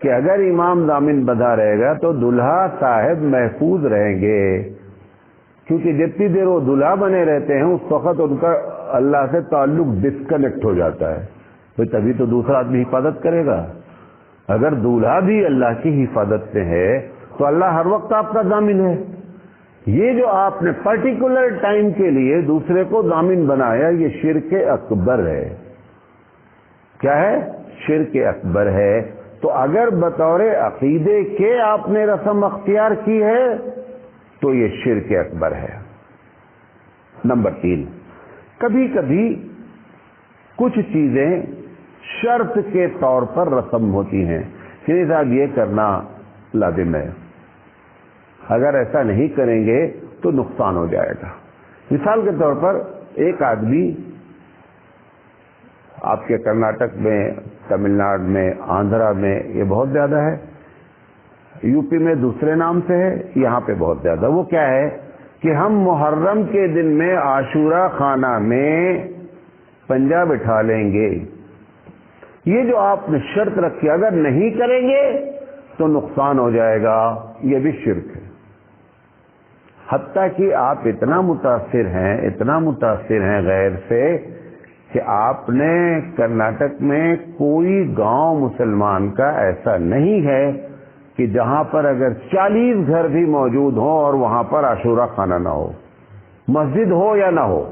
کہ اگر امام ضامن بندھا رہے گا تو دلہا صاحب محفوظ رہیں گے، کیونکہ جتنی دیر وہ دلہا بنے رہتے ہیں اس وقت ان کا اللہ سے تعلق ڈسکنیکٹ ہو جاتا ہے، تو تبھی تو دوسرا آدمی حفاظت کرے گا۔ اگر دولہا بھی اللہ کی حفاظت سے ہے تو اللہ ہر وقت آپ کا ضامن ہے۔ یہ جو آپ نے پرٹیکولر ٹائم کے لیے دوسرے کو ضامن بنایا، یہ شرک اکبر ہے۔ کیا ہے؟ شرک اکبر ہے۔ تو اگر بطور عقیدے کے آپ نے رسم اختیار کی ہے تو یہ شرک اکبر ہے۔ نمبر 3، کبھی کبھی کچھ چیزیں شرط کے طور پر رسم ہوتی ہیں کہ صاحب یہ کرنا لازم ہے، اگر ایسا نہیں کریں گے تو نقصان ہو جائے گا۔ مثال کے طور پر ایک آدمی آپ کے کرناٹک میں، تمل ناڈو میں، آندھرا میں یہ بہت زیادہ ہے، یو پی میں دوسرے نام سے ہے، یہاں پہ بہت زیادہ۔ وہ کیا ہے کہ ہم محرم کے دن میں عاشورہ خانہ میں پنجہ بٹھا لیں گے۔ یہ جو آپ نے شرط رکھی اگر نہیں کریں گے تو نقصان ہو جائے گا، یہ بھی شرک ہے۔ حتیٰ کہ آپ اتنا متاثر ہیں غیر سے کہ آپ نے کرناٹک میں کوئی گاؤں مسلمان کا ایسا نہیں ہے کہ جہاں پر اگر 40 گھر بھی موجود ہوں اور وہاں پر عاشورہ خانہ نہ ہو، مسجد ہو یا نہ ہو،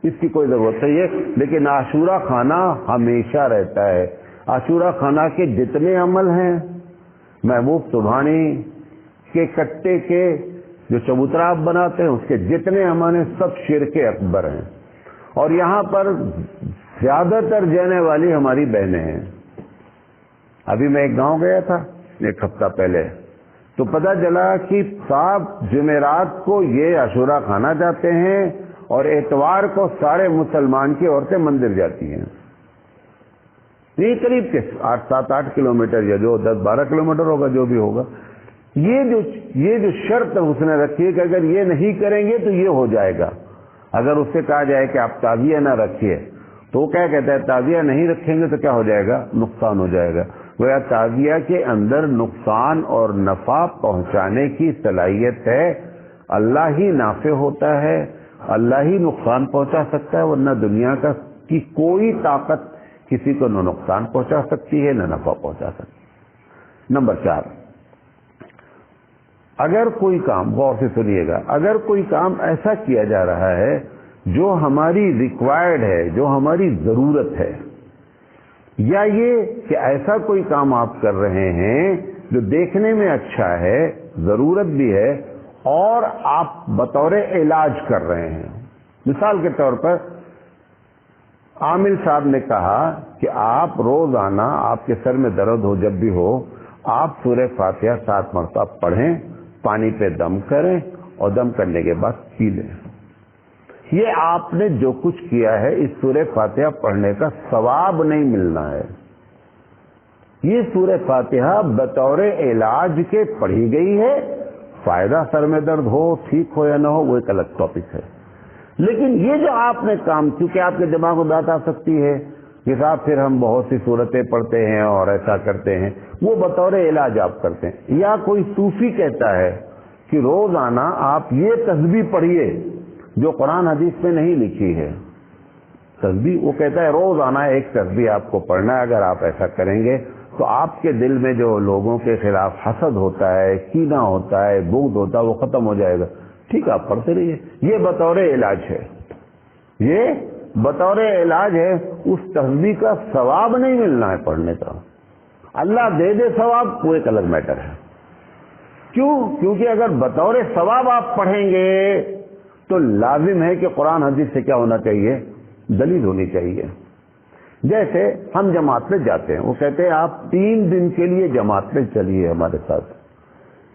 اس کی کوئی ضرورت نہیں ہے، لیکن عاشورہ خانہ ہمیشہ رہتا ہے۔ عاشورہ خانہ کے جتنے عمل ہیں، محبوب سبحانی کے کٹے کے جو چبوترا آپ بناتے ہیں اس کے جتنے عمل ہیں، سب شرک اکبر ہیں۔ اور یہاں پر زیادہ تر جانے والی ہماری بہنیں ہیں۔ ابھی میں ایک گاؤں گیا تھا ایک ہفتہ پہلے، تو پتہ چلا کہ صاحب جمعرات کو یہ عاشورہ خانہ جاتے ہیں اور اتوار کو سارے مسلمان کی عورتیں مندر جاتی ہیں۔ یہ قریب کے 7-8 کلومیٹر یا جو 10-12 کلومیٹر ہوگا، جو بھی ہوگا۔ یہ جو شرط اس نے رکھی ہے کہ اگر یہ نہیں کریں گے تو یہ ہو جائے گا۔ اگر اس سے کہا جائے کہ آپ تعزیہ نہ رکھیے تو وہ کیا کہتا ہے؟ تعزیہ نہیں رکھیں گے تو کیا ہو جائے گا؟ نقصان ہو جائے گا۔ گویا تعزیہ کے اندر نقصان اور نفع پہنچانے کی صلاحیت ہے۔ اللہ ہی نافع ہوتا ہے، اللہ ہی نقصان پہنچا سکتا ہے، ورنہ دنیا کی کوئی طاقت کسی کو نہ نقصان پہنچا سکتی ہے نہ نفع پہنچا سکتی ہے۔ نمبر 4، اگر کوئی کام، غور سے سنیے گا، اگر کوئی کام ایسا کیا جا رہا ہے جو ہماری ریکوائرڈ ہے، جو ہماری ضرورت ہے، یا یہ کہ ایسا کوئی کام آپ کر رہے ہیں جو دیکھنے میں اچھا ہے، ضرورت بھی ہے، اور آپ بطور علاج کر رہے ہیں۔ مثال کے طور پر عامل صاحب نے کہا کہ آپ روزانہ آپ کے سر میں درد ہو، جب بھی ہو، آپ سورہ فاتحہ 7 مرتبہ پڑھیں، پانی پہ دم کریں اور دم کرنے کے بعد پی لیں۔ یہ آپ نے جو کچھ کیا ہے، اس سورہ فاتحہ پڑھنے کا ثواب نہیں ملنا ہے۔ یہ سورہ فاتحہ بطور علاج کے پڑھی گئی ہے، فائدہ سر میں درد ہو، ٹھیک ہو یا نہ ہو، وہ ایک الگ ٹاپک ہے۔ لیکن یہ جو آپ نے کام، کیونکہ آپ کے دماغ میں بات آ سکتی ہے کہ صاحب پھر ہم بہت سی صورتیں پڑھتے ہیں اور ایسا کرتے ہیں، وہ بطور علاج آپ کرتے ہیں۔ یا کوئی صوفی کہتا ہے کہ روزانہ آپ یہ تسبیح پڑھیے جو قرآن حدیث میں نہیں لکھی ہے۔ تسبیح، وہ کہتا ہے روزانہ ایک تسبیح آپ کو پڑھنا ہے، اگر آپ ایسا کریں گے تو آپ کے دل میں جو لوگوں کے خلاف حسد ہوتا ہے، کینہ ہوتا ہے، بغض ہوتا ہے، وہ ختم ہو جائے گا۔ ٹھیک ہے، آپ پڑھتے رہیے۔ یہ بطور علاج ہے، یہ بطور علاج ہے۔ اس تسبیح کا ثواب نہیں ملنا ہے پڑھنے کا، اللہ دے دے ثواب، وہ ایک الگ میٹر ہے۔ کیوں؟ کیونکہ اگر بطور ثواب آپ پڑھیں گے تو لازم ہے کہ قرآن حدیث سے کیا ہونا چاہیے؟ دلیل ہونی چاہیے۔ جیسے ہم جماعت میں جاتے ہیں، وہ کہتے ہیں آپ 3 دن کے لیے جماعت میں چلیے ہمارے ساتھ۔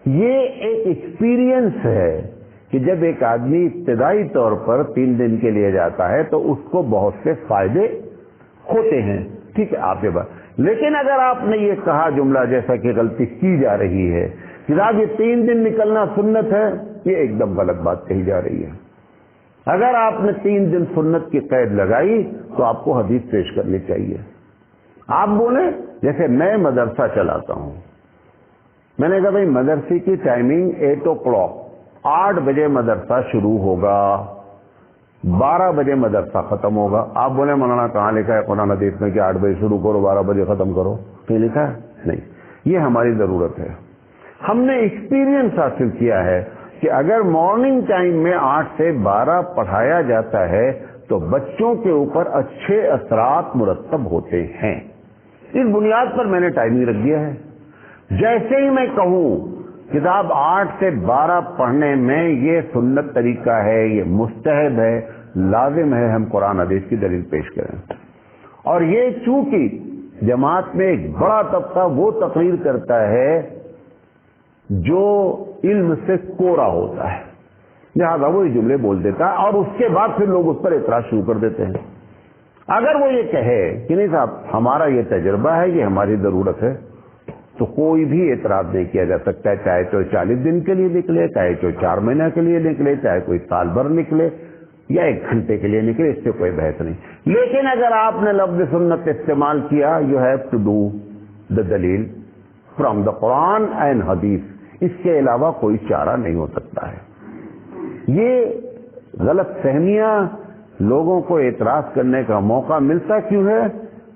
یہ ایک ایکسپیرینس ہے کہ جب ایک آدمی ابتدائی طور پر 3 دن کے لیے جاتا ہے تو اس کو بہت سے فائدے ہوتے ہیں۔ ٹھیک ہے، آپ کے بات۔ لیکن اگر آپ نے یہ کہا جملہ جیسا کہ غلطی کی جا رہی ہے کہ صاحب یہ 3 دن نکلنا سنت ہے، یہ ایک دم غلط بات کہی جا رہی ہے۔ اگر آپ نے 3 دن سنت کی قید لگائی تو آپ کو حدیث پیش کرنی چاہیے۔ آپ بولیں جیسے میں مدرسہ چلاتا ہوں، میں نے کہا بھائی مدرسے کی ٹائمنگ 8 o'clock، 8 بجے مدرسہ شروع ہوگا، 12 بجے مدرسہ ختم ہوگا۔ آپ بولیں مولانا کہاں لکھا ہے قرآن حدیث میں کہ 8 بجے شروع کرو 12 بجے ختم کرو؟ کہیں لکھا ہے؟ نہیں، یہ ہماری ضرورت ہے۔ ہم نے ایکسپیرینس حاصل کیا ہے کہ اگر مارننگ ٹائم میں 8 سے 12 پڑھایا جاتا ہے تو بچوں کے اوپر اچھے اثرات مرتب ہوتے ہیں۔ اس بنیاد پر میں نے ٹائمنگ رکھ دیا ہے۔ جیسے ہی میں کہوں کتاب 8 سے 12 پڑھنے میں یہ سنت طریقہ ہے، یہ مستحب ہے، لازم ہے ہم قرآن حدیث کی دلیل پیش کریں۔ اور یہ چونکہ جماعت میں ایک بڑا طبقہ وہ تقریر کرتا ہے جو علم سے کورا ہوتا ہے، لہذا وہ یہ جملے بول دیتا ہے اور اس کے بعد پھر لوگ اس پر اعتراض شروع کر دیتے ہیں۔ اگر وہ یہ کہے کہ نہیں صاحب ہمارا یہ تجربہ ہے، یہ ہماری ضرورت ہے، تو کوئی بھی اعتراض نہیں کیا جا سکتا ہے، چاہے تو 40 دن کے لیے نکلے، چاہے تو 4 مہینے کے لیے نکلے، چاہے کوئی سال بھر نکلے یا 1 گھنٹے کے لیے نکلے، اس سے کوئی بحث نہیں۔ لیکن اگر آپ نے لفظ سنت استعمال کیا، you have to do the دلیل فرام دا قرآن اینڈ حدیث، اس کے علاوہ کوئی چارہ نہیں ہو سکتا ہے۔ یہ غلط فہمیاں لوگوں کو اعتراض کرنے کا موقع ملتا کیوں ہے؟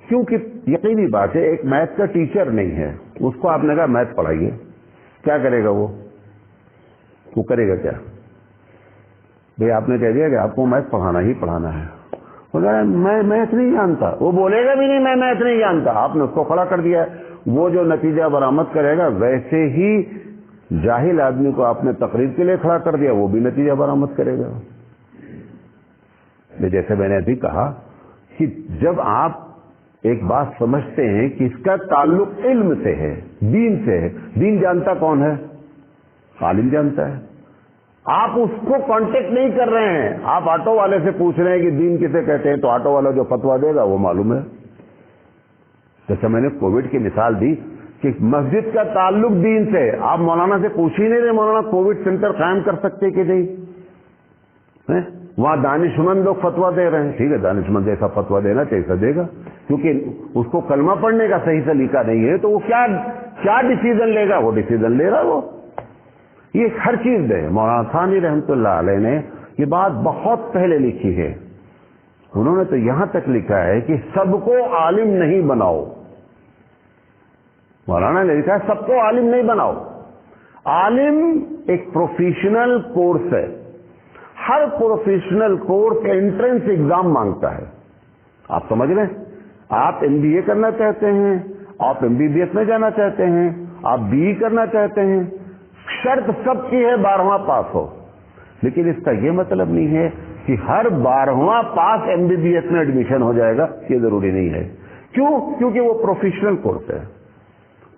کیونکہ یقینی بات ہے ایک میتھ کا ٹیچر نہیں ہے، اس کو آپ نے کہا میتھ پڑھائیے، کیا کرے گا وہ کرے گا کیا؟ بھئی آپ نے کہہ دیا کہ آپ کو میتھ پڑھانا ہی پڑھانا ہے، وہ کہہ رہا ہے میں میتھ نہیں جانتا، وہ بولے گا بھی نہیں میں میتھ نہیں جانتا، آپ نے اس کو کھڑا کر دیا ہے۔ وہ جو نتیجہ برآمد کرے گا، ویسے ہی جاہل آدمی کو آپ نے تقریر کے لیے کھڑا کر دیا، وہ بھی نتیجہ برآمد کرے گا۔ جیسے میں نے ابھی کہا کہ جب آپ ایک بات سمجھتے ہیں کہ اس کا تعلق علم سے ہے، دین سے ہے، دین جانتا کون ہے؟ عالم جانتا ہے۔ آپ اس کو کانٹیکٹ نہیں کر رہے ہیں، آپ آٹو والے سے پوچھ رہے ہیں کہ دین کسے کہتے ہیں، تو آٹو والا جو فتویٰ دے گا وہ معلوم ہے۔ جیسے میں نے کووڈ کی مثال دی کہ مسجد کا تعلق دین سے، آپ مولانا سے پوچھ ہی نہیں رہے مولانا کووڈ سینٹر قائم کر سکتے کہ نہیں، وہاں دانشمند لوگ فتویٰ دے رہے ہیں، ٹھیک ہے دانشمند جیسا فتویٰ دینا چاہیے دے گا، کیونکہ اس کو کلمہ پڑھنے کا صحیح طریقہ نہیں ہے تو وہ کیا ڈیسیزن لے گا؟ وہ ڈیسیزن لے رہا وہ، یہ ہر چیز دے۔ مولانا ثانی رحمۃ اللہ علیہ نے یہ بات بہت پہلے لکھی ہے، انہوں نے تو یہاں تک لکھا ہے کہ سب کو عالم نہیں بناؤ، مولانا نے لکھا ہے سب کو عالم نہیں بناؤ، عالم ایک پروفیشنل کورس ہے، ہر پروفیشنل کورس انٹرنس ایگزام مانگتا ہے۔ آپ سمجھ رہے ہیں؟ آپ MBA کرنا چاہتے ہیں، آپ MBBS میں جانا چاہتے ہیں، آپ BE کرنا چاہتے ہیں، شرط سب کی ہے 12واں پاس ہو، لیکن اس کا یہ مطلب نہیں ہے کہ ہر 12واں پاس MBBS میں ایڈمیشن ہو جائے گا، یہ ضروری نہیں ہے۔ کیوں؟ کیونکہ وہ پروفیشنل کورس ہے۔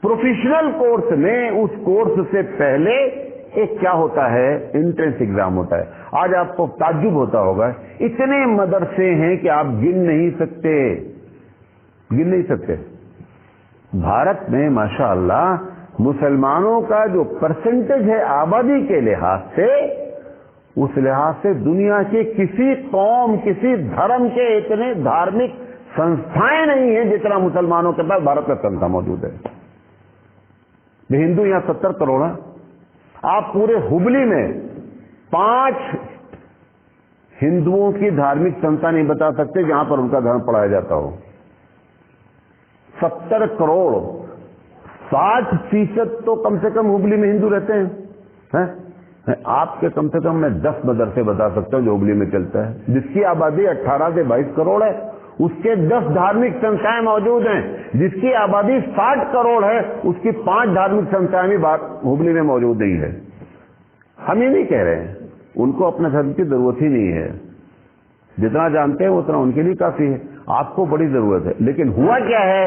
پروفیشنل کورس میں اس کورس سے پہلے ایک کیا ہوتا ہے؟ انٹرنس ایگزام ہوتا ہے۔ آج آپ کو تعجب ہوتا ہوگا، اتنے مدرسے ہیں کہ آپ گن نہیں سکتے۔ بھارت میں ماشاءاللہ مسلمانوں کا جو پرسنٹیج ہے آبادی کے لحاظ سے، اس لحاظ سے دنیا کے کسی قوم کسی دھرم کے اتنے دھارمک سنستھائیں نہیں ہیں جتنا مسلمانوں کے پاس بھارت میں سنستھا موجود ہے۔ ہندو یہاں 70 کروڑ ہیں، آپ پورے ہبلی میں 5 ہندوؤں کی دھارمک سنستھا نہیں بتا سکتے جہاں پر ان کا دھرم پڑھایا جاتا ہو۔ 70 کروڑ، 60% تو کم سے کم ہبلی میں ہندو رہتے ہیں۔ آپ کے کم سے کم میں 10 مدرسے بتا سکتا ہوں جو ہبلی میں چلتا ہے، جس کی آبادی 18 سے 22 کروڑ ہے، اس کے 10 دھارمک سنستھائیں موجود ہیں۔ جس کی آبادی 60 کروڑ ہے، اس کی 5 دھارمک سنستھائیں بھی ہبلی میں موجود نہیں ہے۔ ہم یہ نہیں کہہ رہے ہیں ان کو اپنے دھرم کی ضرورت ہی نہیں ہے، جتنا جانتے ہیں اتنا ان کے لیے کافی ہے، آپ کو بڑی ضرورت ہے۔ لیکن ہوا کیا ہے،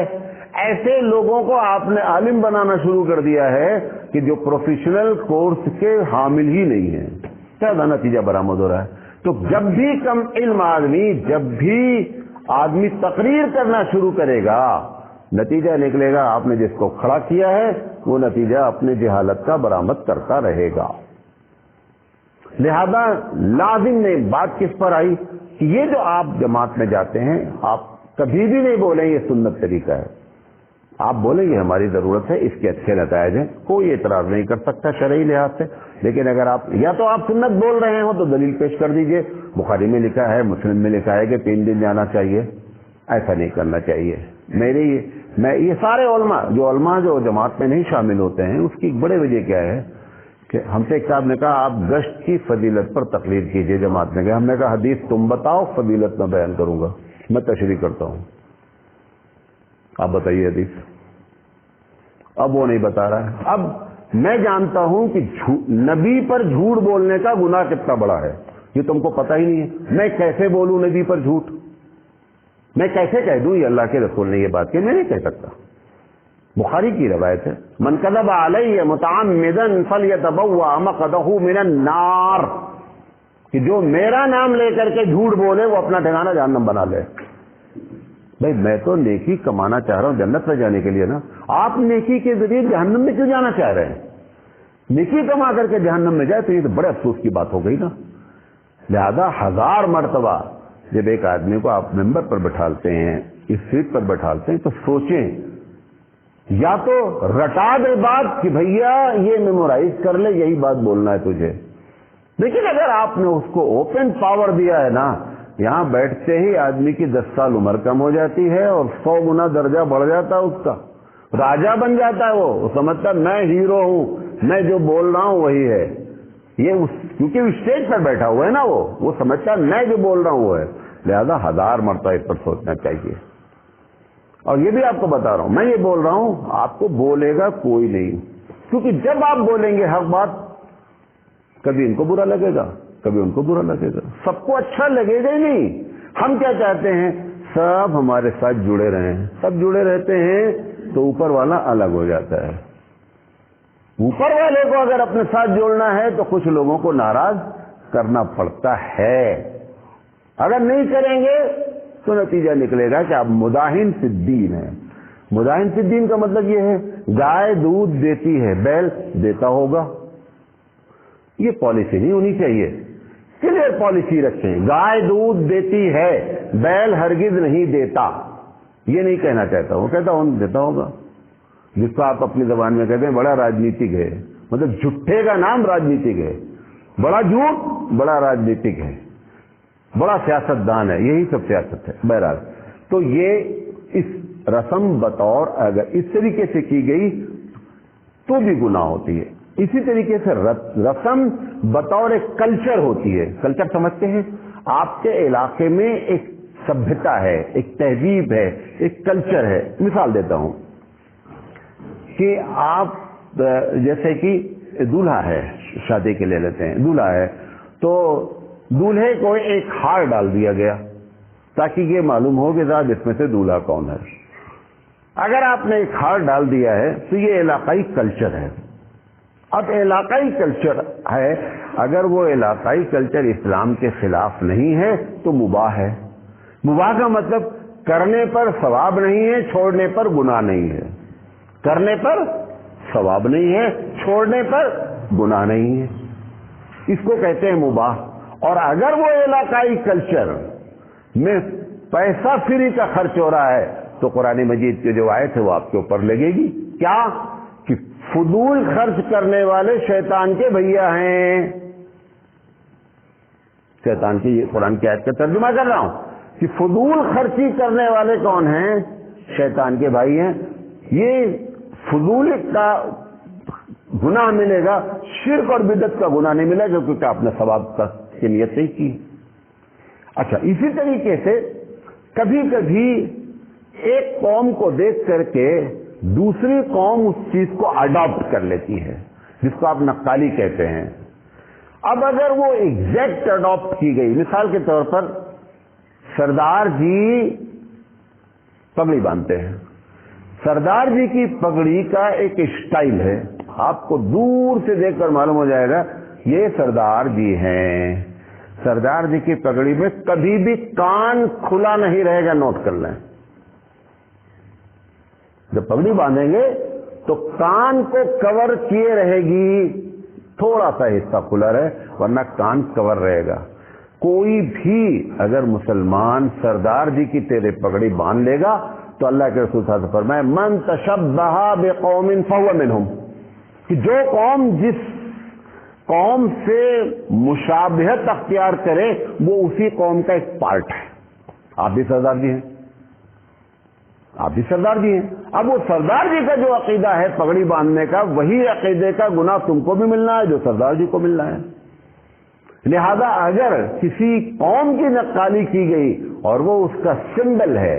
ایسے لوگوں کو آپ نے عالم بنانا شروع کر دیا ہے کہ جو پروفیشنل کورس کے حامل ہی نہیں ہیں، زیادہ نتیجہ برآمد ہو رہا ہے۔ تو جب بھی کم علم آدمی تقریر کرنا شروع کرے گا، نتیجہ نکلے گا آپ نے جس کو کھڑا کیا ہے وہ نتیجہ اپنے جہالت کا برآمد کرتا رہے گا۔ لہذا لازم نے بات کس پر آئی کہ یہ جو آپ جماعت میں جاتے ہیں، آپ کبھی بھی نہیں بولیں یہ سنت طریقہ ہے. آپ بولیں یہ ہماری ضرورت ہے, اس کے اچھے نتائج ہیں, کوئی اعتراض نہیں کر سکتا شرعی لحاظ سے. لیکن اگر آپ یا تو آپ سنت بول رہے ہو تو دلیل پیش کر دیجئے. بخاری میں لکھا ہے, مسلم میں لکھا ہے کہ 3 دن جانا چاہیے. ایسا نہیں کرنا چاہیے. میں یہ سارے علماء جو جماعت میں نہیں شامل ہوتے ہیں, اس کی ایک بڑے وجہ کیا ہے کہ ہم سے ایک صاحب نے کہا آپ گشت کی فضیلت پر تقریر کیجئے جماعت میں گئے. ہم نے کہا حدیث تم بتاؤ, فضیلت میں بیان کروں گا, میں تشریح کرتا ہوں. آپ بتائیے حدیث. اب وہ نہیں بتا رہا ہے. اب میں جانتا ہوں کہ نبی پر جھوٹ بولنے کا گناہ کتنا بڑا ہے, یہ تم کو پتہ ہی نہیں ہے. میں کیسے بولوں نبی پر جھوٹ؟ میں کیسے کہہ دوں یہ اللہ کے رسول نے یہ بات کی؟ میں نہیں کہہ سکتا. بخاری کی روایت ہے, من کذب علی متعمدا فلیتبوأ مقعدہ من النار, کہ جو میرا نام لے کر کے جھوٹ بولے وہ اپنا ٹھکانہ جہنم بنا لے. بھائی میں تو نیکی کمانا چاہ رہا ہوں جنت میں جانے کے لیے نا. آپ نیکی کے ذریعے جہنم میں کیوں جانا چاہ رہے ہیں؟ نیکی کما کر کے جہنم میں جائے تو یہ تو بڑے افسوس کی بات ہو گئی نا. لہذا 1000 مرتبہ جب ایک آدمی کو آپ ممبر پر بٹھالتے ہیں, اس سیٹ پر بٹھالتے ہیں, تو سوچیں, یا تو رٹا دے بات کہ بھیا یہ میمورائز کر لے, یہی بات بولنا ہے تجھے. لیکن اگر آپ نے اس کو اوپن پاور دیا ہے نا, یہاں بیٹھتے ہی آدمی کی 10 سال عمر کم ہو جاتی ہے اور 100 گنا درجہ بڑھ جاتا ہے, اس کا راجا بن جاتا ہے. وہ سمجھتا ہے میں ہیرو ہوں, میں جو بول رہا ہوں وہی ہے. یہ کیونکہ اسٹیج پر بیٹھا ہوا ہے نا, وہ سمجھتا ہے میں جو بول رہا ہوں وہ ہے. لہذا 1000 مرتبہ اس پر سوچنا چاہیے. اور یہ بھی آپ کو بتا رہا ہوں, میں یہ بول رہا ہوں, آپ کو بولے گا کوئی نہیں, کیونکہ جب آپ بولیں گے حق بات, کبھی ان کو برا لگے گا, کبھی ان کو برا لگے گا, سب کو اچھا لگے گا ہی نہیں. ہم کیا چاہتے ہیں, سب ہمارے ساتھ جڑے رہیں. سب جڑے رہتے ہیں تو اوپر والا الگ ہو جاتا ہے. اوپر والے کو اگر اپنے ساتھ جوڑنا ہے تو کچھ لوگوں کو ناراض کرنا پڑتا ہے. اگر نہیں کریں گے تو نتیجہ نکلے گا کہ آپ مداہن فی الدین ہیں. مداہن فی الدین کا مطلب یہ ہے, گائے دودھ دیتی ہے, بیل دیتا ہوگا. یہ پالیسی نہیں ہونی چاہیے. کلیئر پالیسی رکھیں, گائے دودھ دیتی ہے, بیل ہرگز نہیں دیتا. یہ نہیں کہنا چاہتا, وہ کہتا ہوں دیتا ہوگا. جس کو آپ اپنی زبان میں کہتے ہیں بڑا راجنیتک ہے, مطلب جھٹے کا نام راجنیتک ہے. بڑا جھوٹ بڑا راجنیتک ہے, بڑا سیاست دان ہے. یہی سب سیاست ہے. بہرحال تو یہ اس رسم بطور اگر اس طریقے سے کی گئی تو بھی گناہ ہوتی ہے. اسی طریقے سے رسم بطور ایک کلچر ہوتی ہے. کلچر سمجھتے ہیں, آپ کے علاقے میں ایک سبھیتا ہے, ایک تہذیب ہے, ایک کلچر ہے. مثال دیتا ہوں کہ آپ جیسے کہ دولہا ہے, شادی کے لے لیتے ہیں, دولہا ہے تو دولہے کو ایک ہار ڈال دیا گیا تاکہ یہ معلوم ہو کہ ذات اس میں سے دولہا کون ہے. اگر آپ نے ایک ہار ڈال دیا ہے تو یہ علاقائی کلچر ہے. اب علاقائی کلچر ہے, اگر وہ علاقائی کلچر اسلام کے خلاف نہیں ہے تو مباح ہے. مباح کا مطلب کرنے پر ثواب نہیں ہے, چھوڑنے پر گناہ نہیں ہے. کرنے پر ثواب نہیں ہے, چھوڑنے پر گناہ نہیں ہے. اس کو کہتے ہیں مباح. اور اگر وہ علاقائی کلچر میں پیسہ فری کا خرچ ہو رہا ہے تو قرآن مجید کی جو آیت ہے وہ آپ کے اوپر لگے گی. کیا کہ فضول خرچ کرنے والے شیطان کے بھیا ہیں. شیطان کی قرآن کی آیت کا ترجمہ کر رہا ہوں کہ فضول خرچی کرنے والے کون ہیں؟ شیطان کے بھائی ہیں. یہ فضول کا گناہ ملے گا, شرک اور بدعت کا گناہ نہیں ملے گا کیونکہ آپ نے ثواب کی نیت نہیں کی. اچھا, اسی طریقے سے کبھی کبھی ایک قوم کو دیکھ کر کے دوسری قوم اس چیز کو اڈاپٹ کر لیتی ہے, جس کو آپ نقالی کہتے ہیں. اب اگر وہ ایگزیکٹ اڈاپٹ کی گئی, مثال کے طور پر سردار جی پگڑی باندھتے ہیں. سردار جی کی پگڑی کا ایک اسٹائل ہے, آپ کو دور سے دیکھ کر معلوم ہو جائے گا یہ سردار جی ہیں. سردار جی کی پگڑی میں کبھی بھی کان کھلا نہیں رہے گا, نوٹ کر لیں. جب پگڑی باندھیں گے تو کان کو کور کیے رہے گی, تھوڑا سا حصہ کھلا رہے, ورنہ کان کور رہے گا. کوئی بھی اگر مسلمان سردار جی کی تیرے پگڑی باندھ لے گا تو اللہ کے رسول صلی اللہ علیہ وسلم فرمائے من تشبہ بقوم فہو منہم، کہ جو قوم جس قوم سے مشابہت اختیار کرے وہ اسی قوم کا ایک پارٹ ہے۔ آپ بھی سردار جی ہیں، آپ بھی سردار جی ہیں، اب وہ سردار جی کا جو عقیدہ ہے پگڑی باندھنے کا، وہی عقیدے کا گناہ تم کو بھی ملنا ہے جو سردار جی کو ملنا ہے۔ لہذا اگر کسی قوم کی نقالی کی گئی اور وہ اس کا سمبل ہے،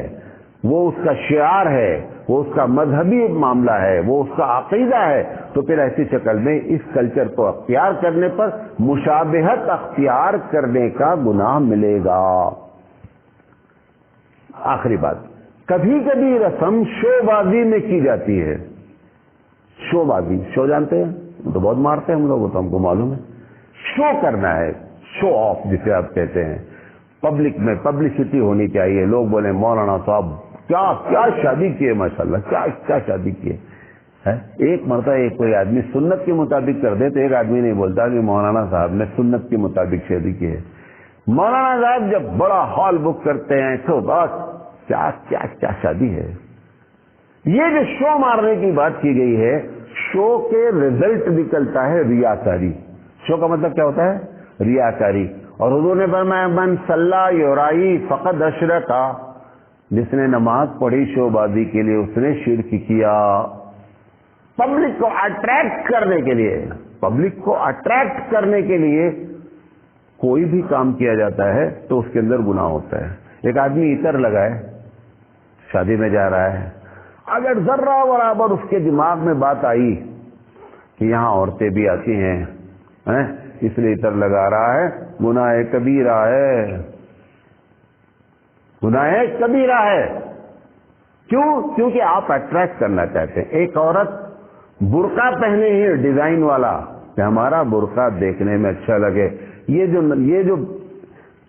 وہ اس کا شعار ہے، وہ اس کا مذہبی معاملہ ہے، وہ اس کا عقیدہ ہے، تو پھر ایسی شکل میں اس کلچر کو اختیار کرنے پر مشابہت اختیار کرنے کا گناہ ملے گا۔ آخری بات، کبھی کبھی رسم شو بازی میں کی جاتی ہے۔ شو بازی، شو جانتے ہیں؟ وہ تو بہت مارتے ہیں ہم لوگ، وہ تو ہم کو معلوم ہے۔ شو کرنا ہے، شو آف جسے آپ کہتے ہیں، پبلک میں پبلسٹی ہونی چاہیے، لوگ بولے مولانا صاحب کیا کیا شادی کی ہے، ماشاءاللہ کیا کیا شادی کی ہے۔ ایک مرتبہ ایک کوئی آدمی سنت کے مطابق کر دے تو ایک آدمی نہیں بولتا کہ مولانا صاحب نے سنت کے مطابق شادی کی ہے۔ مولانا صاحب جب بڑا ہال بک کرتے ہیں تو بس کیا کیا کیا شادی ہے۔ یہ جو شو مارنے کی بات کی گئی ہے، شو کے رزلٹ نکلتا ہے ریاکاری۔ شو کا مطلب کیا ہوتا ہے؟ ریاکاری۔ اور حضور نے فرمایا من صلی یرائی فقد اشرکا، جس نے نماز پڑھی شو بازی کے لیے اس نے شرک کیا۔ پبلک کو اٹریکٹ کرنے کے لیے، پبلک کو اٹریکٹ کرنے کے لیے کوئی بھی کام کیا جاتا ہے تو اس کے اندر گناہ ہوتا ہے۔ ایک آدمی عطر لگائے، شادی میں جا رہا ہے، اگر ذرہ برابر اس کے دماغ میں بات آئی کہ یہاں عورتیں بھی آتی ہیں اس لیے عطر لگا رہا ہے، گناہ کبیرہ ہے، گناہ کبیرہ ہے۔ کیوں؟ کیونکہ آپ اٹریکٹ کرنا چاہتے ہیں۔ ایک عورت برقع پہنے ہی ڈیزائن والا کہ ہمارا برقع دیکھنے میں اچھا لگے، یہ جو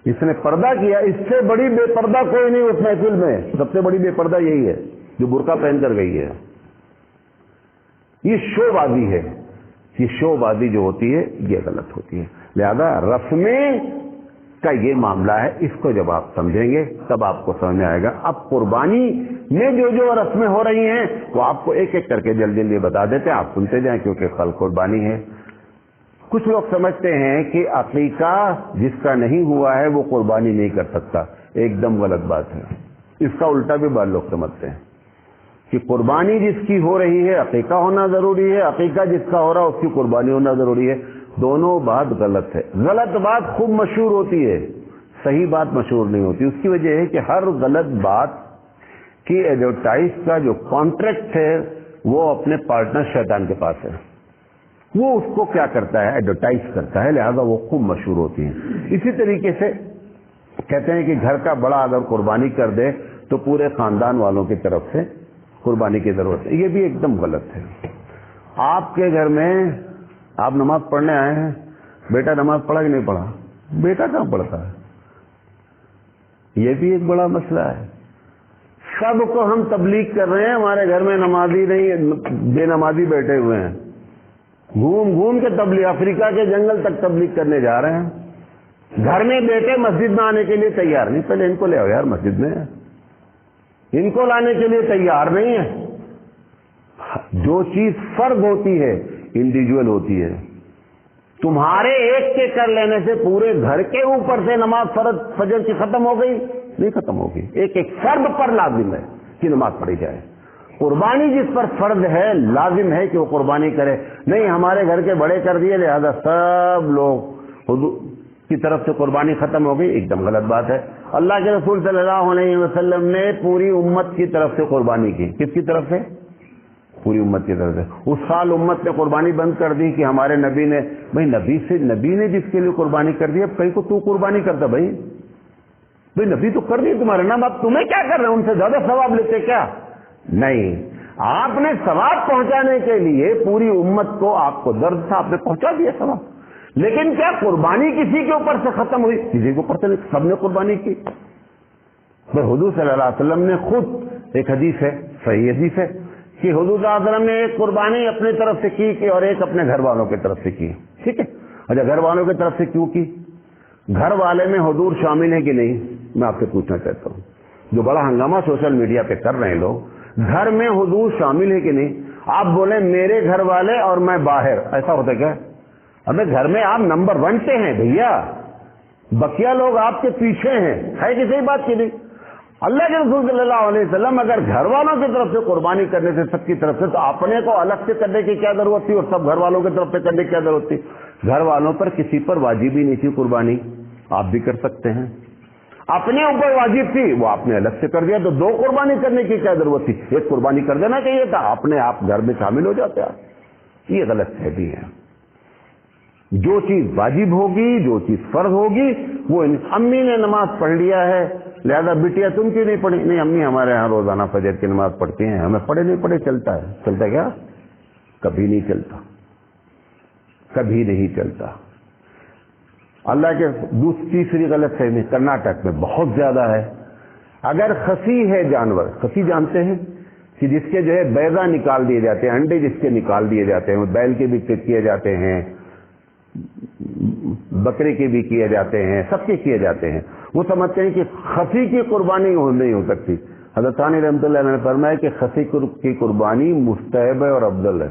اس نے پردہ کیا، اس سے بڑی بے پردہ کوئی نہیں اس محفل میں، سب سے بڑی بے پردہ یہی ہے جو برقع پہن کر گئی ہے۔ یہ شو بازی ہے، یہ شو بازی جو ہوتی ہے یہ غلط ہوتی ہے۔ لہذا رسمیں کا یہ معاملہ ہے، اس کو جب آپ سمجھیں گے تب آپ کو سمجھ آئے گا۔ اب قربانی میں جو رسمیں ہو رہی ہیں وہ آپ کو ایک ایک کر کے جلدی جلدی بتا دیتے ہیں، آپ سنتے جائیں کیونکہ کل قربانی ہے۔ کچھ لوگ سمجھتے ہیں کہ عقیقہ جس کا نہیں ہوا ہے وہ قربانی نہیں کر سکتا، ایک دم غلط بات ہے۔ اس کا الٹا بھی بعض لوگ سمجھتے ہیں کہ قربانی جس کی ہو رہی ہے عقیقہ ہونا ضروری ہے، عقیقہ جس کا ہو رہا ہے اس کی قربانی ہونا ضروری ہے۔ دونوں بات غلط ہے۔ غلط بات خوب مشہور ہوتی ہے، صحیح بات مشہور نہیں ہوتی۔ اس کی وجہ ہے کہ ہر غلط بات کی ایڈورٹائز کا جو کانٹریکٹ ہے وہ اپنے پارٹنر شیطان کے پاس ہے، وہ اس کو کیا کرتا ہے؟ ایڈورٹائز کرتا ہے، لہذا وہ خوب مشہور ہوتی ہیں۔ اسی طریقے سے کہتے ہیں کہ گھر کا بڑا اگر قربانی کر دے تو پورے خاندان والوں کی طرف سے قربانی کی ضرورت ہے، یہ بھی ایک دم غلط ہے۔ آپ کے گھر میں آپ نماز پڑھنے آئے ہیں، بیٹا نماز پڑھا کہ نہیں پڑھا؟ بیٹا کہاں پڑھتا ہے؟ یہ بھی ایک بڑا مسئلہ ہے۔ سب کو ہم تبلیغ کر رہے ہیں، ہمارے گھر میں نمازی نہیں، بے نمازی بیٹھے ہوئے ہیں، گھوم گھوم کے تبلیغ، افریقہ کے جنگل تک تبلیغ کرنے جا رہے ہیں۔ گھر میں بیٹے مسجد میں آنے کے لیے تیار نہیں، پہلے ان کو لے آؤ یار مسجد میں، ان کو لانے کے لیے تیار نہیں ہے۔ جو چیز فرض ہوتی ہے انڈیویجول ہوتی ہے۔ تمہارے ایک کے کر لینے سے پورے گھر کے اوپر سے نماز فرض فجر کی ختم ہو گئی؟ نہیں ختم ہوگی، ایک ایک فرد پر لازم ہے کہ نماز پڑھی جائے۔ قربانی جس پر فرض ہے لازم ہے کہ وہ قربانی کرے، نہیں ہمارے گھر کے بڑے کر دیے لہذا سب لوگ حضور کی طرف سے قربانی ختم ہو گئی، ایک دم غلط بات ہے۔ اللہ کے رسول صلی اللہ علیہ وسلم نے پوری امت کی طرف سے قربانی کی۔ کس کی طرف سے؟ پوری امت کی طرف سے۔ اس سال امت نے قربانی بند کر دی کہ ہمارے نبی نے، بھائی نبی نے جس کے لیے قربانی کر دی، اب کہیں کو تو قربانی کرتا بھائی نبی تو کر دی تمہارے نام، اب تمہیں کیا کر رہے ہیں؟ ان سے زیادہ ثواب لیتے کیا؟ نہیں، آپ نے ثواب پہنچانے کے لیے پوری امت کو، آپ کو درد تھا، آپ نے پہنچا دیا ثواب، لیکن کیا قربانی کسی کے اوپر سے ختم ہوئی؟ کسی کے اوپر سے نہیں، سب نے قربانی کی۔ حضور صلی اللہ علیہ وسلم نے خود، ایک حدیث ہے، صحیح حدیث ہے کہ حضور صلی اللہ علیہ وسلم نے ایک قربانی اپنی طرف سے کی اور ایک اپنے گھر والوں کی طرف سے کی، ٹھیک ہے؟ اچھا گھر والوں کی طرف سے کیوں کی؟ گھر والے میں حضور شامل ہے کہ نہیں؟ میں آپ سے پوچھنا چاہتا ہوں، جو بڑا ہنگامہ سوشل میڈیا پہ کر رہے ہیں لوگ، گھر میں حضور شامل ہے کہ نہیں؟ آپ بولیں میرے گھر والے اور میں باہر، ایسا ہوتا کیا؟ ابے گھر میں آپ نمبر 1 پہ ہیں بھیا، بقیہ لوگ آپ کے پیچھے ہیں، ہے کہ صحیح بات کی نہیں؟ اللہ کے رسول صلی اللہ علیہ وسلم اگر گھر والوں کی طرف سے قربانی کرنے سے سب کی طرف سے، تو اپنے کو الگ سے کرنے کی کیا ضرورت تھی اور سب گھر والوں کی طرف سے کرنے کی کیا ضرورت تھی؟ گھر والوں پر کسی پر واجب ہی نہیں تھی قربانی، آپ بھی کر سکتے ہیں۔ اپنے اوپر واجب تھی، وہ آپ نے الگ سے کر دیا، تو 2 قربانی کرنے کی کیا ضرورت تھی؟ ایک قربانی کر دینا چاہیے تھا، اپنے آپ گھر میں شامل ہو جاتے آپ۔ یہ غلط فہمی ہے۔ جو چیز واجب ہوگی، جو چیز فرض ہوگی، وہ امی نے نماز پڑھ لیا ہے لہذا بیٹیا تم کیوں نہیں پڑھی؟ نہیں امی ہمارے ہاں روزانہ فجر کی نماز پڑھتی ہیں، ہمیں پڑھے نہیں پڑھے چلتا ہے۔ چلتا کیا؟ کبھی نہیں چلتا، کبھی نہیں چلتا۔ اللہ کے تیسری غلط فہمی کرناٹک میں بہت زیادہ ہے۔ اگر خسی ہے جانور، خسی جانتے ہیں کہ جس کے جو ہے بیضا نکال دیے جاتے ہیں، انڈے جس کے نکال دیے جاتے ہیں، وہ بیل کے بھی کیے جاتے ہیں، بکرے کے بھی کیے جاتے ہیں، سب کے کیے جاتے ہیں، وہ سمجھتے ہیں کہ خسی کی قربانی نہیں ہو سکتی۔ حضرت ثانی رحمۃ اللہ علیہ نے فرمایا کہ خسی کی قربانی مستحب ہے اور افضل ہے،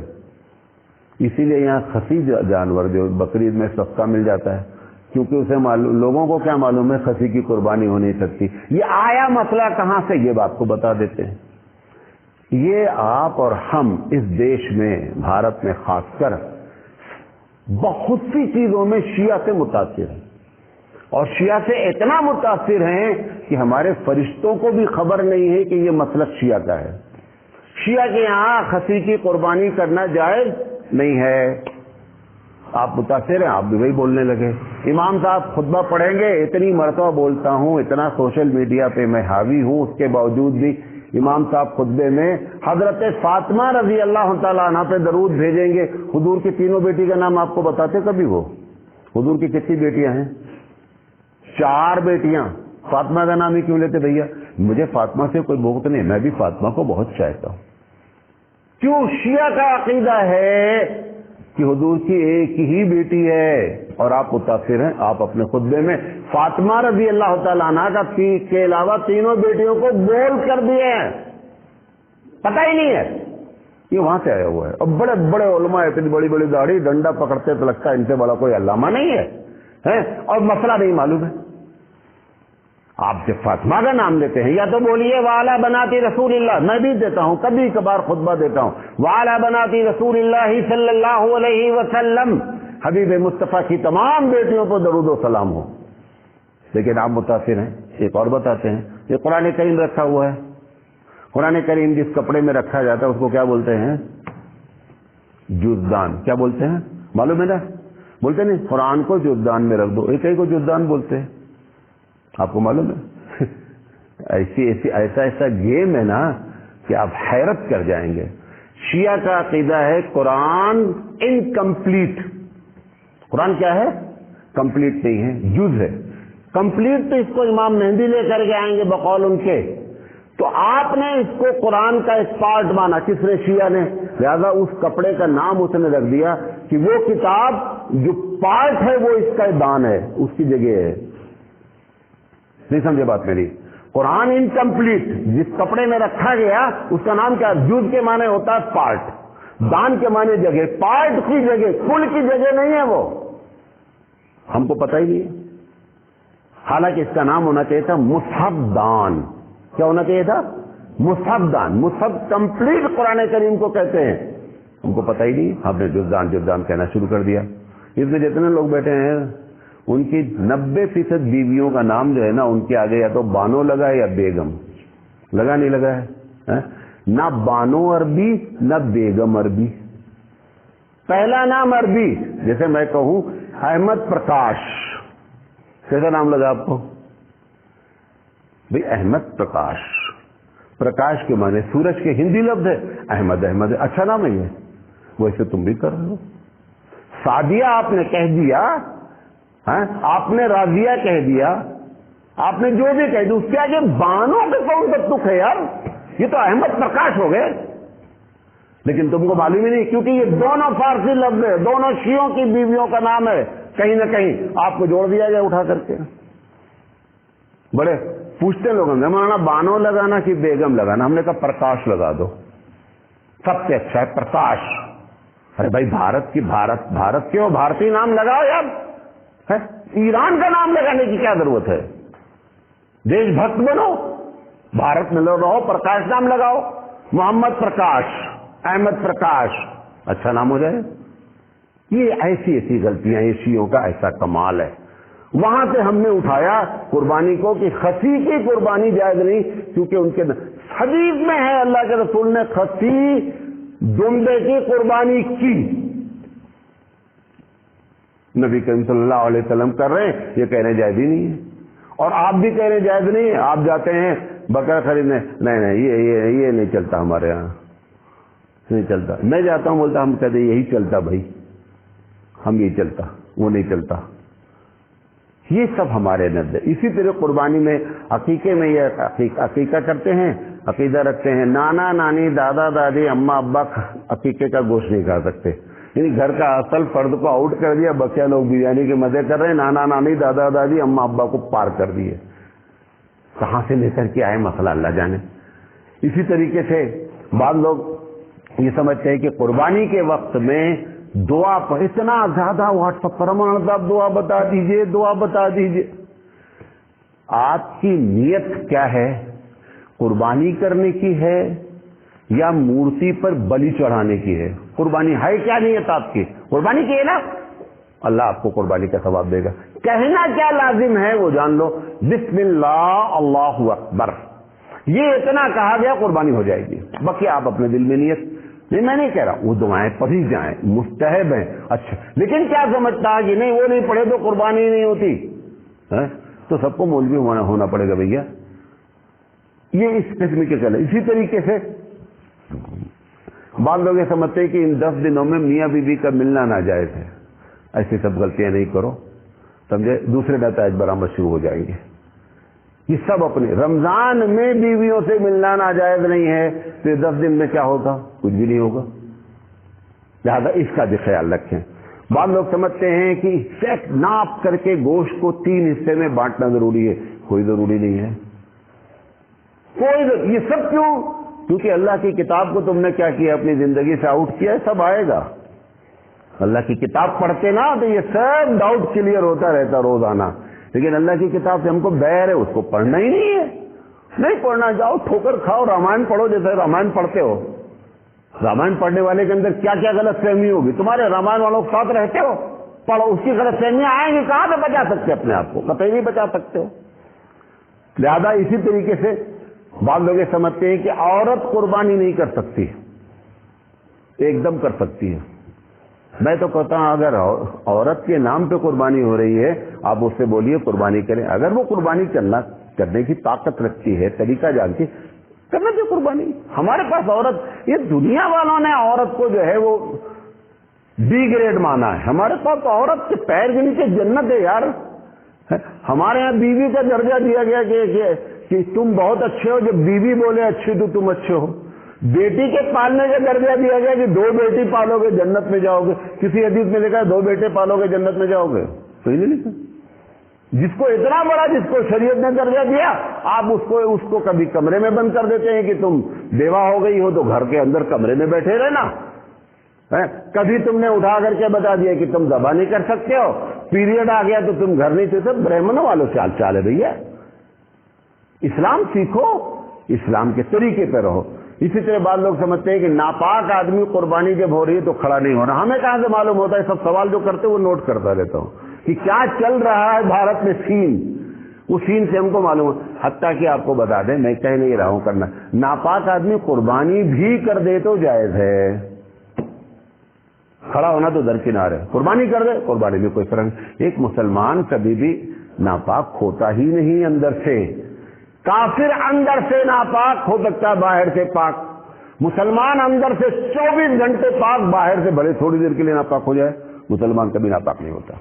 اسی لیے یہاں خسی جانور جو بقرعید میں سستا مل جاتا ہے، کیونکہ اسے لوگوں کو کیا معلوم ہے خسی کی قربانی ہو نہیں سکتی۔ یہ آیا مسئلہ کہاں سے، یہ بات کو بتا دیتے ہیں۔ یہ آپ اور ہم اس دیش میں، بھارت میں خاص کر، بہت سی چیزوں میں شیعہ سے متاثر ہیں، اور شیعہ سے اتنا متاثر ہیں کہ ہمارے فرشتوں کو بھی خبر نہیں ہے کہ یہ مسلک شیعہ کا ہے۔ شیعہ کے یہاں خسی کی قربانی کرنا جائز نہیں ہے۔ آپ متاثر ہیں، آپ بھی وہی بولنے لگے۔ امام صاحب خطبہ پڑھیں گے، اتنی مرتبہ بولتا ہوں، اتنا سوشل میڈیا پہ میں حاوی ہوں، اس کے باوجود بھی امام صاحب خطبے میں حضرت فاطمہ رضی اللہ تعالیٰ عنہ پہ درود بھیجیں گے۔ حضور کی تینوں بیٹی کا نام آپ کو بتاتے کبھی وہ؟ حضور کی کتنی بیٹیاں ہیں؟ 4 بیٹیاں۔ فاطمہ کا نام ہی کیوں لیتے بھیا؟ مجھے فاطمہ سے کوئی بغض نہیں، میں بھی فاطمہ کو بہت چاہتا ہوں۔ کیوں؟ شیعہ کا عقیدہ ہے کہ حضور کی ایک ہی بیٹی ہے، اور آپ متاثر ہیں۔ آپ اپنے خطبے میں فاطمہ رضی اللہ تعالیٰ عنہ کے علاوہ تینوں بیٹیوں کو بول کر دیے ہیں، پتہ ہی نہیں ہے، یہ وہاں سے آیا ہوا ہے۔ اور بڑے بڑے علماء، اتنی بڑی بڑی داڑھی، ڈنڈا پکڑتے تو لگتا ہے ان سے بڑا کوئی علامہ نہیں ہے، اور مسئلہ نہیں معلوم ہے۔ آپ جب فاطمہ کا نام لیتے ہیں، یا تو بولیے وعلی بناتی رسول اللہ، میں بھی دیتا ہوں، کبھی کبھار خطبہ دیتا ہوں، وعلی بناتی رسول اللہ صلی اللہ علیہ وسلم، حبیب مصطفیٰ کی تمام بیٹیوں کو درود و سلام ہو۔ لیکن آپ متاثر ہیں۔ ایک اور بتاتے ہیں، یہ قرآن کریم رکھا ہوا ہے، قرآن کریم جس کپڑے میں رکھا جاتا ہے اس کو کیا بولتے ہیں؟ جزدان۔ کیا بولتے ہیں معلوم ہے نا؟ بولتے نہیں قرآن کو جزدان میں رکھ دو، ایک ہی کو جزدان بولتے ہیں، آپ کو معلوم ہے؟ ایسا گیم ہے نا کہ آپ حیرت کر جائیں گے۔ شیعہ کا عقیدہ ہے قرآن انکمپلیٹ۔ قرآن کیا ہے؟ کمپلیٹ نہیں ہے، جز ہے۔ کمپلیٹ تو اس کو امام مہدی لے کر کے آئیں گے بقول ان کے، تو آپ نے اس کو قرآن کا ایک پارٹ مانا، کس نے؟ شیعہ نے۔ لہذا اس کپڑے کا نام اس نے رکھ دیا کہ وہ کتاب جو پارٹ ہے وہ اس کا دان ہے، اس کی جگہ ہے۔ نہیں سمجھے بات میری؟ قرآن انکمپلیٹ جس کپڑے میں رکھا گیا اس کا نام کیا؟ جز کے معنی ہوتا ہے پارٹ، دان کے معنی جگہ، پارٹ کی جگہ، کل کی جگہ نہیں ہے وہ، ہم کو پتہ ہی نہیں ہے۔ حالانکہ اس کا نام ہونا چاہیے تھا مصحف دان۔ کیا ہونا چاہیے تھا؟ مصحف دان۔ مصحف کمپلیٹ قرآن کریم کو کہتے ہیں، ہم کو پتہ ہی نہیں، ہم نے جزدان کہنا شروع کر دیا۔ اس میں جتنے لوگ بیٹھے ہیں ان کی 90% بیویوں کا نام جو ہے نا، ان کے آگے یا تو بانو لگا ہے یا بیگم لگا، نہیں لگا ہے؟ نہ بانو عربی نہ بیگم عربی، پہلا نام عربی۔ جیسے میں کہوں احمد پرکاش، کیسا نام لگا آپ کو؟ بھئی احمد پرکاش، پرکاش کے معنی سورج کے ہندی لفظ ہے، احمد احمد اچھا نام ہے یہ، ویسے تم بھی کر رہے ہو۔ سعدیہ آپ نے کہہ دیا، آپ نے راضیہ کہہ دیا، آپ نے جو بھی کہہ دیا، اس کے آگے بانوں کے کون سا تک ہے یار؟ یہ تو احمد پرکاش ہو گئے۔ لیکن تم کو معلوم ہی نہیں، کیونکہ یہ دونوں فارسی لفظ ہے، دونوں شیعوں کی بیویوں کا نام ہے، کہیں نہ کہیں آپ کو جوڑ دیا گیا اٹھا کر کے. بڑے پوچھتے لوگ ہم نے مولانا بانو لگانا کہ بیگم لگانا؟ ہم نے کہا پرکاش لگا دو، سب سے اچھا ہے پرکاش. ارے بھائی بھارت کے ہو، بھارتی نام لگاؤ یار، ایران کا نام لگانے کی کیا ضرورت ہے؟ دیش بھکت بنو، بھارت میں لوگ رہو، پرکاش نام لگاؤ، محمد پرکاش، احمد پرکاش، اچھا نام ہو جائے. یہ ایسی غلطیاں، یہ شیعوں کا ایسا کمال ہے. وہاں سے ہم نے اٹھایا قربانی کو کہ خسی کی قربانی جائز نہیں، کیونکہ ان کے حدیث میں ہے اللہ کے رسول نے خسی دمبے کی قربانی کی. نبی کریم صلی اللہ علیہ وسلم کر رہے ہیں، یہ کہنے جائز ہی نہیں ہے. اور آپ بھی کہنے جائز نہیں ہے. آپ جاتے ہیں بکرا خریدنے، نہیں یہ نہیں چلتا ہمارے یہاں، نہیں چلتا. میں جاتا ہوں بولتا ہم کہتے یہی چلتا بھائی، ہم یہی چلتا، وہ نہیں چلتا. یہ سب ہمارے نزد. اسی طرح قربانی میں عقیقے میں یہ عقیقہ کرتے ہیں، عقیدہ رکھتے ہیں نانا نانی دادا دادی اماں ابا عقیقے کا گوشت نہیں کھا سکتے. یعنی گھر کا اصل فرد کو آؤٹ کر دیا، بچے لوگ بریانی کے مزے کر رہے ہیں، نانا نانی دادا دادی اماں ابا کو پار کر دیے. کہاں سے لے کر کے آئے مسئلہ اللہ جانے. اسی طریقے سے بعض لوگ یہ سمجھتے ہیں کہ قربانی کے وقت میں دعا پر اتنا زیادہ واٹس ایپ پر آپ دعا بتا دیجئے، دعا بتا دیجئے. آپ کی نیت کیا ہے؟ قربانی کرنے کی ہے یا مورتی پر بلی چڑھانے کی ہے؟ قربانی ہے کیا نیت آپ کی؟ قربانی کی ہے نا، اللہ آپ کو قربانی کا ثواب دے گا. کہنا کیا لازم ہے وہ جان لو، بسم اللہ اللہ اکبر، یہ اتنا کہا گیا قربانی ہو جائے گی. باقی آپ اپنے دل میں نیت نہیں، میں نہیں کہہ رہا وہ دعائیں پڑھی جائیں، مستحب ہیں، اچھا. لیکن کیا سمجھتا ہے کہ نہیں وہ نہیں پڑھے تو قربانی نہیں ہوتی؟ تو سب کو مولوی ہونا پڑے گا بھیا. یہ اس قسم کے چلے. اسی طریقے سے بعض لوگ یہ سمجھتے ہیں کہ ان 10 دنوں میں میاں بیوی کا ملنا ناجائز ہے. ایسی سب غلطیاں نہیں کرو، سمجھے، دوسرے نتائج برآمد شروع ہو جائیں گے. یہ سب اپنے رمضان میں بیویوں سے ملنا ناجائز نہیں ہے، تو 10 دن میں کیا ہوگا؟ کچھ بھی نہیں ہوگا. لہذا اس کا بھی خیال رکھیں. بعض لوگ سمجھتے ہیں کہ سیٹ ناپ کر کے گوشت کو 3 حصے میں بانٹنا ضروری ہے. کوئی ضروری نہیں ہے. یہ سب کیوں؟ کیونکہ اللہ کی کتاب کو تم نے کیا کیا؟ اپنی زندگی سے آؤٹ کیا ہے. سب آئے گا. اللہ کی کتاب پڑھتے نا تو یہ سب ڈاؤٹ کلیئر ہوتا رہتا روزانہ. لیکن اللہ کی کتاب سے ہم کو بیر ہے، اس کو پڑھنا ہی نہیں ہے. نہیں پڑھنا، جاؤ ٹھوکر کھاؤ، رامائن پڑھو. جیسے رامائن پڑھتے ہو، رامائن پڑھنے والے کے اندر کیا کیا غلط فہمی ہوگی. تمہارے رامائن والوں کے ساتھ رہتے ہو، پڑھو. اس کی غلط فہمیاں آئیں گی، کہاں سے بچا سکتے اپنے آپ کو؟ قطعی نہیں بچا سکتے ہو. لہذا اسی طریقے سے بعض لوگ یہ سمجھتے ہیں کہ عورت قربانی نہیں کر سکتی، ایک دم کر سکتی ہے. میں تو کہتا ہوں اگر عورت کے نام پہ قربانی ہو رہی ہے، آپ اس سے بولیے قربانی کریں. اگر وہ قربانی کرنے کی طاقت رکھتی ہے، طریقہ جانتی، کرنا چاہیے قربانی. ہمارے پاس عورت، یہ دنیا والوں نے عورت کو جو ہے وہ بی گریڈ مانا ہے. ہمارے پاس تو عورت کے پیر کے نیچے جنت ہے یار. ہمارے یہاں بیوی کا درجہ دیا گیا کہ تم بہت اچھے ہو. جب بیوی بولے اچھی تو تم اچھے ہو. بیٹی کے پالنے کا درجہ دیا گیا کہ 2 بیٹی پالو گے جنت میں جاؤ گے. کسی حدیث میں لکھا ہے 2 بیٹے پالو گے جنت میں جاؤ گے. صحیح نہیں لکھا. جس کو اتنا بڑا، جس کو شریعت نے درجہ دیا، آپ اس کو کبھی کمرے میں بند کر دیتے ہیں کہ تم بیوہ ہو گئی ہو تو گھر کے اندر کمرے میں بیٹھے رہنا. کبھی تم نے اٹھا کر کے بتا دیا کہ تم ذبح نہیں کر سکتے ہو. پیریڈ آ گیا تو تم گھر نہیں تھے. سب برہمنوں والوں سے چال ہے بھیا. اسلام سیکھو، اسلام کے طریقے پہ رہو. اسی طرح بعض لوگ سمجھتے ہیں کہ ناپاک آدمی قربانی جب ہو رہی ہے تو کھڑا نہیں ہونا. ہمیں کہاں سے معلوم ہوتا ہے؟ سب سوال جو کرتے وہ نوٹ کرتا رہتا ہوں کہ کیا چل رہا ہے بھارت میں سین. اس سین سے ہم کو معلوم ہے. حتیٰ کہ آپ کو بتا دیں، میں کہہ نہیں رہا ہوں کرنا، ناپاک آدمی قربانی بھی کر دے تو جائز ہے. کھڑا ہونا تو درکنار ہے. قربانی کر دے، قربانی میں کوئی فرق نہیں. ایک مسلمان کبھی بھی ناپاک ہوتا ہی نہیں اندر سے. کافر اندر سے ناپاک ہو سکتا ہے، باہر سے پاک. مسلمان اندر سے 24 گھنٹے پاک، باہر سے بڑے تھوڑی دیر کے لیے ناپاک ہو جائے. مسلمان کبھی ناپاک نہیں ہوتا.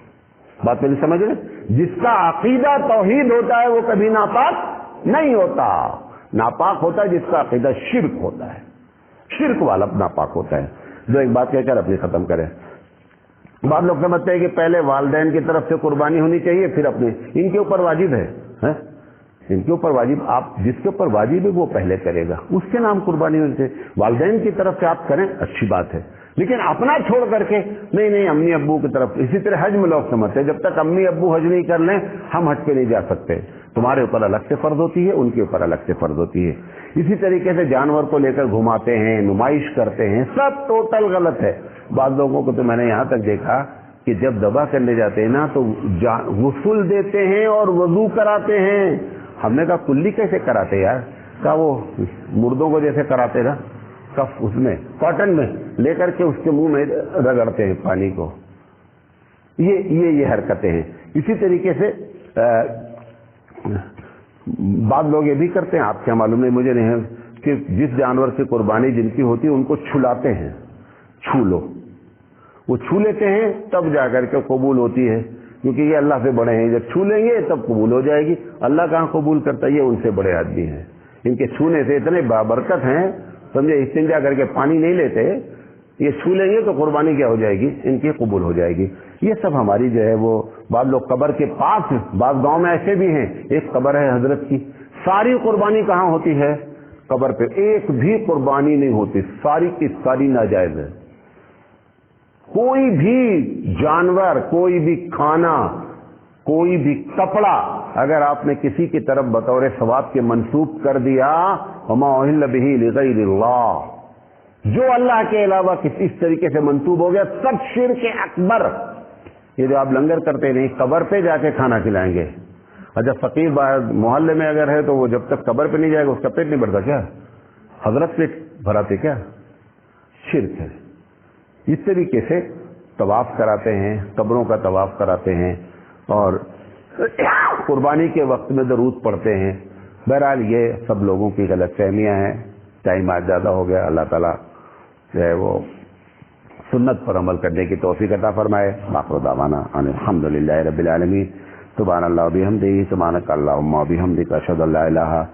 بات پہلے سمجھ رہے؟ جس کا عقیدہ توحید ہوتا ہے وہ کبھی ناپاک نہیں ہوتا. ناپاک ہوتا ہے جس کا عقیدہ شرک ہوتا ہے. شرک والا ناپاک ہوتا ہے. جو ایک بات کہہ کر اپنی ختم کریں. بعض لوگ سمجھتے ہیں کہ پہلے والدین کی طرف سے قربانی ہونی چاہیے پھر اپنے، ان کے اوپر واجب ہے، ان کے اوپر واجب، آپ جس کے اوپر واجب ہے وہ پہلے کرے گا، اس کے نام قربانی ہونی چاہیے۔ والدین کی طرف سے آپ کریں اچھی بات ہے، لیکن اپنا چھوڑ کر کے نہیں امی ابو کی طرف۔ اسی طرح حج میں لوگ سمجھتے ہیں جب تک امی ابو حج نہیں کر لیں ہم حج پہ نہیں جا سکتے۔ تمہارے اوپر الگ سے فرض ہوتی ہے، ان کے اوپر الگ سے فرض ہوتی ہے۔ اسی طریقے سے جانور کو لے کر گھماتے ہیں، نمائش کرتے ہیں، سب ٹوٹل غلط ہے۔ بعض لوگوں کو تو میں نے یہاں تک دیکھا کہ جب ذبح کرنے جاتے ہیں نا تو غسل دیتے ہیں اور وضو کراتے ہیں۔ ہم نے کہا کلی کیسے کراتے یار؟ کہا وہ مردوں کو جیسے کراتے نا، کف اس میں کاٹن میں لے کر کے اس کے منہ میں رگڑتے ہیں پانی کو۔ یہ حرکتیں ہیں۔ اسی طریقے سے بعض لوگ یہ بھی کرتے ہیں، آپ کیا معلوم نہیں مجھے نہیں ہے، کہ جس جانور کی قربانی جن کی ہوتی ہے ان کو چھلاتے ہیں، چھو لو، وہ چھو لیتے ہیں تب جا کر کے قبول ہوتی ہے، کیونکہ یہ اللہ سے بڑے ہیں، جب چھو لیں گے تب قبول ہو جائے گی۔ اللہ کہاں قبول کرتا ہے؟ یہ ان سے بڑے آدمی ہیں، ان کے چھونے سے اتنے بابرکت ہیں، سمجھے، استنجا کر کے پانی نہیں لیتے، یہ چھو لیں گے تو قربانی کیا ہو جائے گی؟ ان کی قبول ہو جائے گی۔ یہ سب ہماری جو ہے وہ بعض لوگ قبر کے پاس، بعض گاؤں میں ایسے بھی ہیں، ایک قبر ہے حضرت کی، ساری قربانی کہاں ہوتی ہے؟ قبر پہ، ایک بھی قربانی نہیں ہوتی، ساری کی ساری ناجائز ہے۔ کوئی بھی جانور، کوئی بھی کھانا، کوئی بھی کپڑا اگر آپ نے کسی کی طرف بطور ثواب کے منسوب کر دیا، وما اہل بہ لغیر اللہ، جو اللہ کے علاوہ کسی طریقے سے منسوب ہو گیا، سب شرک اکبر۔ یہ جو آپ لنگر کرتے نہیں، قبر پہ جا کے کھانا کھلائیں گے، اور جب فقیر محلے میں اگر ہے تو وہ جب تک قبر پہ نہیں جائے گا اس کا پیٹ نہیں بھرتا کیا؟ حضرت پیٹ بھراتے کیا؟ شرک ہے۔ اس طریقے سے طواف کراتے ہیں، قبروں کا طواف کراتے ہیں، اور قربانی کے وقت میں درود پڑھتے ہیں۔ بہرحال یہ سب لوگوں کی غلط فہمیاں ہیں۔ ٹائم آج زیادہ ہو گیا، اللہ تعالیٰ جو ہے وہ سنت پر عمل کرنے کی توفیق عطا فرمائے۔ آخر دعوانا ان الحمدللہ رب العالمین۔ سبحان اللہ و بحمدہ، سبحانک اللہم و بحمدک، اشہد ان لا الہ